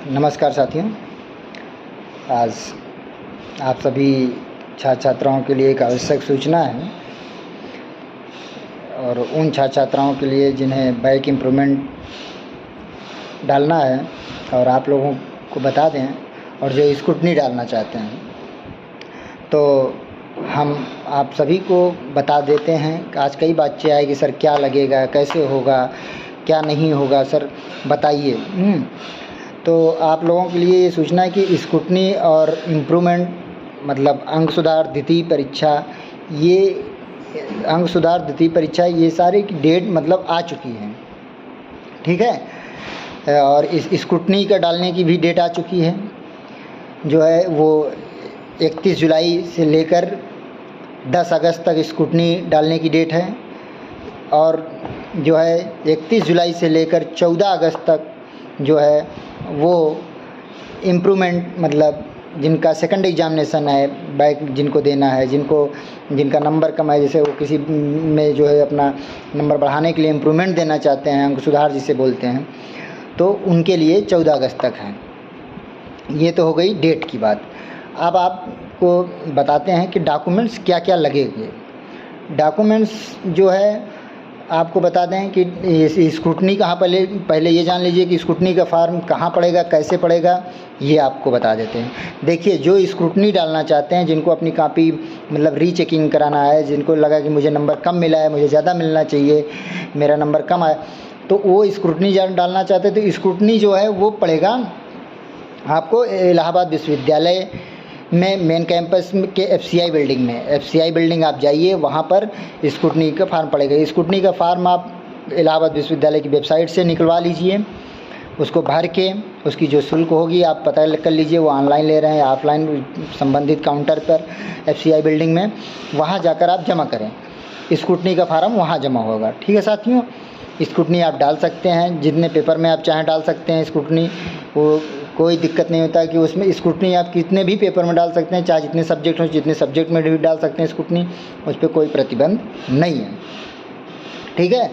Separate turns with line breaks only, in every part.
नमस्कार साथियों। आज आप सभी छात्र छात्राओं के लिए एक आवश्यक सूचना है और उन छात्र छात्राओं के लिए जिन्हें बैक इम्प्रूवमेंट डालना है और आप लोगों को बता दें, और जो स्क्रूटनी डालना चाहते हैं तो हम आप सभी को बता देते हैं कि आज कई बच्चे आए कि सर क्या लगेगा, कैसे होगा, क्या नहीं होगा, सर बताइए। तो आप लोगों के लिए ये सूचना है कि स्क्रूटनी और इम्प्रूवमेंट मतलब अंक सुधार द्वितीय परीक्षा, ये अंक सुधार द्वितीय परीक्षा ये सारे की डेट मतलब आ चुकी है, ठीक है। और इस स्क्रूटनी का डालने की भी डेट आ चुकी है, जो है वो 31 जुलाई से लेकर 10 अगस्त तक स्क्रूटनी डालने की डेट है। और जो है 31 जुलाई से लेकर 14 अगस्त तक जो है वो इम्प्रूवमेंट मतलब जिनका सेकंड एग्जामिनेशन है, बैक जिनको देना है, जिनका नंबर कम है, जैसे वो किसी में जो है अपना नंबर बढ़ाने के लिए इम्प्रूवमेंट देना चाहते हैं, अंक सुधार जिसे बोलते हैं, तो उनके लिए 14 अगस्त तक है। ये तो हो गई डेट की बात। अब आपको बताते हैं कि डॉक्यूमेंट्स क्या क्या लगेंगे। डॉक्यूमेंट्स जो है आपको बता दें कि स्क्रूटनी कहाँ, पहले ये जान लीजिए कि स्क्रूटनी का फार्म कहाँ पड़ेगा, कैसे पड़ेगा, ये आपको बता देते हैं। देखिए, जो स्क्रूटनी डालना चाहते हैं, जिनको अपनी कॉपी मतलब रीचेकिंग कराना है, जिनको लगा कि मुझे नंबर कम मिला है, मुझे ज़्यादा मिलना चाहिए, मेरा नंबर कम आए, तो वो स्क्रूटनी डालना चाहते हैं। तो स्क्रूटनी जो है वो पड़ेगा आपको इलाहाबाद विश्वविद्यालय में मेन कैंपस के FCI बिल्डिंग में। FCI बिल्डिंग आप जाइए, वहाँ पर स्क्रूटनी का फार्म पड़ेगा। स्क्रूटनी का फार्म आप इलाहाबाद विश्वविद्यालय की वेबसाइट से निकलवा लीजिए, उसको भर के उसकी जो शुल्क होगी आप पता कर लीजिए, वो ऑनलाइन ले रहे हैं या ऑफलाइन, संबंधित काउंटर पर FCI बिल्डिंग में, वहाँ जाकर आप जमा करें। स्क्रूटनी का फार्म वहाँ जमा होगा, ठीक है साथियों। स्क्रूटनी आप डाल सकते हैं, जितने पेपर में आप चाहें डाल सकते हैं स्क्रूटनी, वो कोई दिक्कत नहीं होता है कि उसमें स्क्रूटनी आप कितने भी पेपर में डाल सकते हैं, चाहे जितने सब्जेक्ट हो, जितने सब्जेक्ट में भी डाल सकते हैं स्क्रूटनी, उस पर कोई प्रतिबंध नहीं है, ठीक है।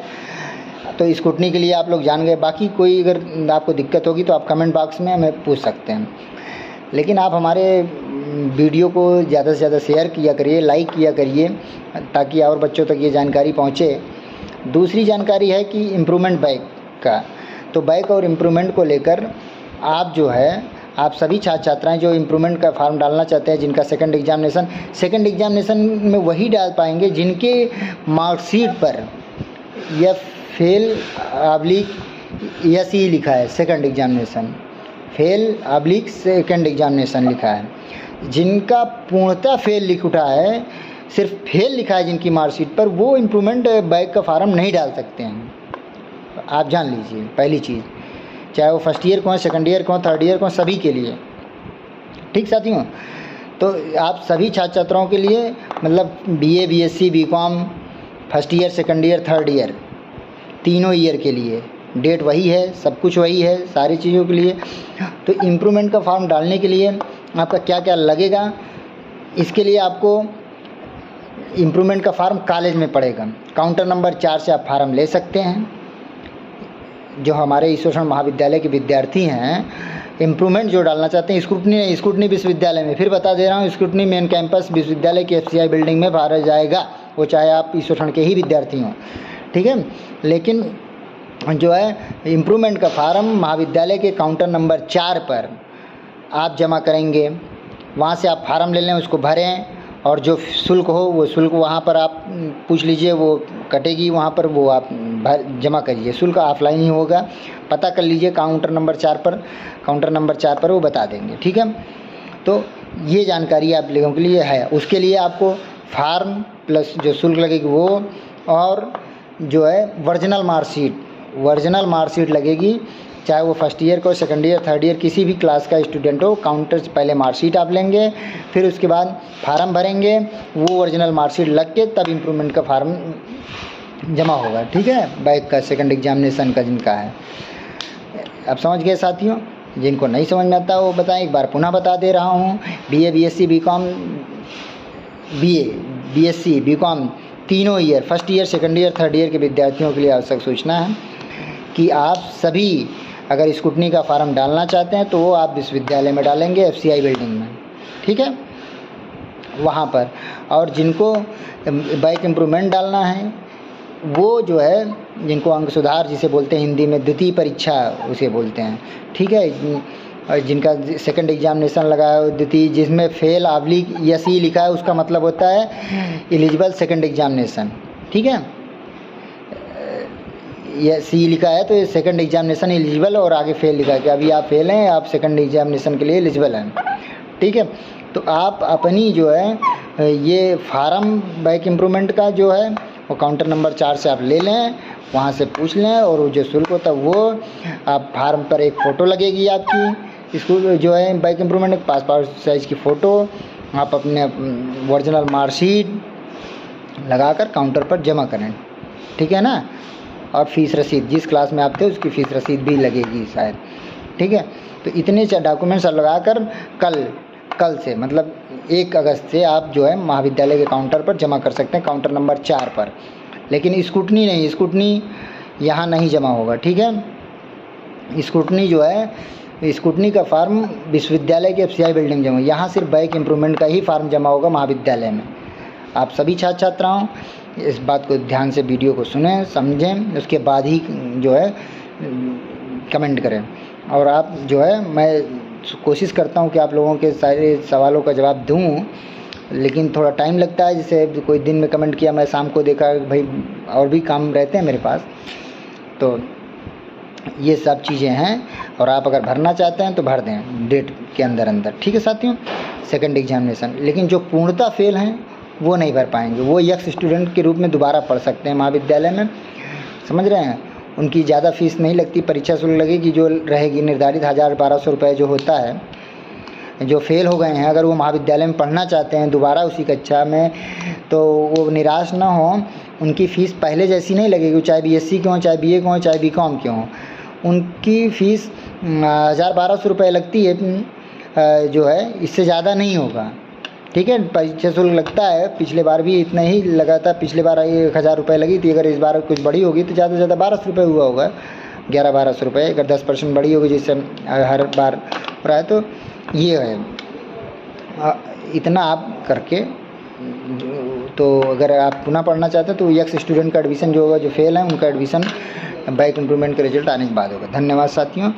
तो स्क्रूटनी के लिए आप लोग जान गए। बाकी कोई अगर आपको दिक्कत होगी तो आप कमेंट बॉक्स में हमें पूछ सकते हैं। लेकिन आप हमारे वीडियो को ज़्यादा से ज़्यादा शेयर किया करिए, लाइक किया करिए, ताकि और बच्चों तक ये जानकारी पहुँचे। दूसरी जानकारी है कि इम्प्रूवमेंट बैक का, तो बैक और इम्प्रूवमेंट को लेकर आप जो है, आप सभी छात्र छात्राएँ जो इम्प्रूवमेंट का फॉर्म डालना चाहते हैं, जिनका सेकंड एग्जामिनेशन में वही डाल पाएंगे जिनके मार्कशीट पर या फेल / यस ही लिखा है, second examination, fail / second examination लिखा है। जिनका पूर्णतः फेल लिख उठा है, सिर्फ फेल लिखा है जिनकी मार्कशीट पर, वो इम्प्रूवमेंट बैक का फार्म नहीं डाल सकते हैं। आप जान लीजिए पहली चीज़, चाहे वो फर्स्ट ईयर को हो, सेकंड ईयर को हो, थर्ड ईयर को हो, सभी के लिए, ठीक साथियों। तो आप सभी छात्र छात्राओं के लिए मतलब BA BSc BCom first year, second year, third year, तीनों ईयर के लिए डेट वही है, सब कुछ वही है सारी चीज़ों के लिए। तो इम्प्रूवमेंट का फॉर्म डालने के लिए आपका क्या क्या लगेगा, इसके लिए आपको इम्प्रूवमेंट का फार्म कॉलेज में पड़ेगा। काउंटर नंबर 4 से आप फार्म ले सकते हैं। जो हमारे ईश्वर महाविद्यालय के विद्यार्थी हैं, इम्प्रूवमेंट जो डालना चाहते हैं, स्क्रूटनी विश्वविद्यालय में, फिर बता दे रहा हूँ, स्क्रूटनी मेन कैंपस विश्वविद्यालय के FCI बिल्डिंग में भरा जाएगा, वो चाहे आप ईश्वर के ही विद्यार्थी हों, ठीक है। लेकिन जो है इम्प्रूवमेंट का फार्म महाविद्यालय के काउंटर नंबर 4 पर आप जमा करेंगे। वहाँ से आप फार्म ले लें, उसको भरें, और जो शुल्क हो वो शुल्क वहाँ पर आप पूछ लीजिए, वो कटेगी वहाँ पर, वो आप जमा करिए। शुल्क ऑफलाइन ही होगा, पता कर लीजिए काउंटर नंबर 4 पर वो बता देंगे, ठीक है। तो ये जानकारी आप लोगों के लिए है। उसके लिए आपको फार्म प्लस जो शुल्क लगेगी वो, और जो है वर्जिनल मार्कशीट लगेगी, चाहे वो फर्स्ट ईयर को, सेकंड ईयर, थर्ड ईयर, किसी भी क्लास का स्टूडेंट हो। काउंटर से पहले मार्कशीट आप लेंगे, फिर उसके बाद फार्म भरेंगे, वो ओरिजिनल मार्कशीट लग के तब इम्प्रूवमेंट का फार्म जमा होगा, ठीक है। बैक का सेकंड एग्जामिनेशन का जिनका है, आप समझ गए साथियों। जिनको नहीं समझ में आता वो बताएं, एक बार पुनः बता दे रहा हूँ। BA BSc BCom BA BSc BCom तीनों year, first year, second year, third year के विद्यार्थियों के लिए आवश्यक सूचना है कि आप सभी अगर स्कूटनी का फार्म डालना चाहते हैं तो वो आप विश्वविद्यालय में डालेंगे, FCI बिल्डिंग में, ठीक है, वहाँ पर। और जिनको बाइक इम्प्रूवमेंट डालना है वो जो है, जिनको अंक सुधार जिसे बोलते हैं हिंदी में, द्वितीय परीक्षा उसे बोलते हैं, ठीक है, और जिनका सेकंड एग्जामिनेशन लगा है द्वितीय, जिसमें फेल ऑब्लिक या सी लिखा है, उसका मतलब होता है एलिजिबल सेकंड एग्जामिनेशन, ठीक है, या सी लिखा है तो ये सेकंड एग्जामिनेशन एलिजिबल, और आगे फेल लिखा है कि अभी आप फेल हैं, आप सेकंड एग्जामिनेशन के लिए एलिजिबल हैं, ठीक है। तो आप अपनी जो है ये फार्म बाइक इम्प्रूवमेंट का जो है वो काउंटर नंबर 4 से आप ले लें, वहाँ से पूछ लें, और वो जो शुल्क होता है वो आप फार्म पर एक फ़ोटो लगेगी आपकी, स्कूल जो है बाइक इम्प्रूवमेंट, पासपोर्ट साइज़ की फ़ोटो, आप अपने ओरिजिनल मार्कशीट लगाकर काउंटर पर जमा करें, ठीक है ना। और फ़ीस रसीद, जिस क्लास में आप थे उसकी फ़ीस रसीद भी लगेगी शायद, ठीक है। तो इतने डॉक्यूमेंट्स लगाकर कल से मतलब 1 अगस्त से आप जो है महाविद्यालय के काउंटर पर जमा कर सकते हैं, काउंटर नंबर 4 पर। लेकिन स्कूटनी नहीं, स्कूटनी यहाँ नहीं जमा होगा, ठीक है। स्कूटनी जो है, स्कूटनी का फार्म विश्वविद्यालय के FCI बिल्डिंग जमा, यहाँ सिर्फ बाइक इम्प्रूवमेंट का ही फार्म जमा होगा महाविद्यालय में। आप सभी छात्र छात्राओं इस बात को ध्यान से वीडियो को सुनें, समझें, उसके बाद ही जो है कमेंट करें। और आप जो है, मैं कोशिश करता हूँ कि आप लोगों के सारे सवालों का जवाब दूँ, लेकिन थोड़ा टाइम लगता है। जैसे कोई दिन में कमेंट किया, मैं शाम को देखा, भाई और भी काम रहते हैं मेरे पास, तो ये सब चीज़ें हैं। और आप अगर भरना चाहते हैं तो भर दें डेट के अंदर, ठीक है साथियों, सेकंड एग्जामिनेशन। लेकिन जो पूर्णतः फेल हैं वो नहीं भर पाएंगे, वो एक्स स्टूडेंट के रूप में दोबारा पढ़ सकते हैं महाविद्यालय में, समझ रहे हैं। उनकी ज़्यादा फीस नहीं लगती, परीक्षा शुल्क लगेगी जो रहेगी निर्धारित 1000-1200 रुपये जो होता है। जो फेल हो गए हैं अगर वो महाविद्यालय में पढ़ना चाहते हैं दोबारा उसी कक्षा में, तो वो निराश ना हो, उनकी फ़ीस पहले जैसी नहीं लगेगी, चाहे BSc के हों, चाहे BA के हों, चाहे BCom के हों, उनकी फ़ीस 1000-1200 रुपये लगती है जो है, इससे ज़्यादा नहीं होगा, ठीक है। परीक्षा शुल्क लगता है, पिछले बार भी इतना ही लगा था, पिछले बार 1000 रुपये लगी थी। अगर इस बार कुछ बड़ी होगी तो ज़्यादा से ज़्यादा 1200 रुपये हुआ होगा, 1100-1200 रुपये। अगर 10% बड़ी होगी जिससे हर बार हो रहा है, तो ये है इतना आप करके। तो अगर आप पुनः पढ़ना चाहते हैं तो एक्स स्टूडेंट का एडमिशन जो होगा, जो फेल है उनका एडमिशन बाइक इम्प्रूवमेंट का रिजल्ट आने के बाद होगा। धन्यवाद साथियों।